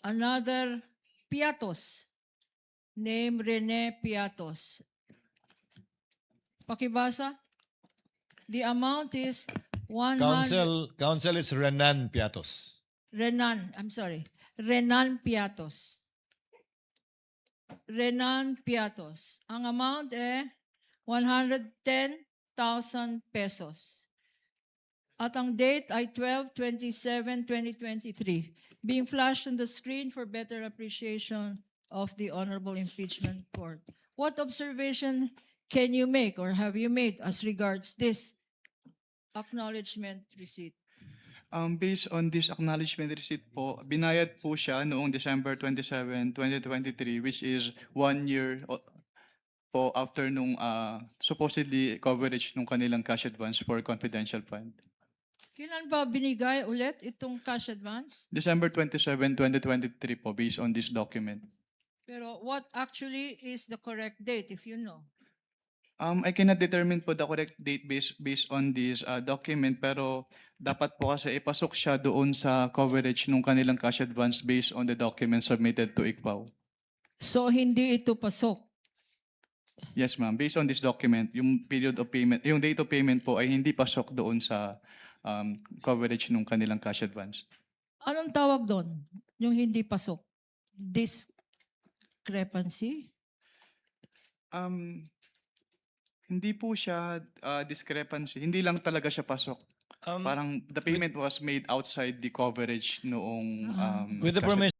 another Piatos, named Rene Piatos. Pakibasa. The amount is 100. Counsel, it's Renan Piatos. Renan Piatos. Renan Piatos. Ang amount 110,000 pesos. At ang date ay 12/27/2023. Being flashed on the screen for better appreciation of the Honorable Impeachment Court. What observation can you make or have you made as regards this acknowledgement receipt? Based on this acknowledgement receipt po, binayad po siya noong December 27, 2023, which is 1 year po after nung supposedly coverage nung kanilang cash advance for confidential fund. Kailan ba binigay ulit itong cash advance? December 27, 2023 po, based on this document. Pero what actually is the correct date if you know? I cannot determine po the correct date based on this document, pero dapat po kasi ipasok siya doon sa coverage nung kanilang cash advance based on the document submitted to ICPAO. So hindi ito pasok. Yes, ma'am. Based on this document, yung period of payment, yung date of payment po ay hindi pasok doon sa coverage nung kanilang cash advance. Anong tawag doon? Yung hindi pasok? Discrepancy? Hindi po siya discrepancy. Hindi lang talaga siya pasok. Parang the payment was made outside the coverage noong With the cash advance.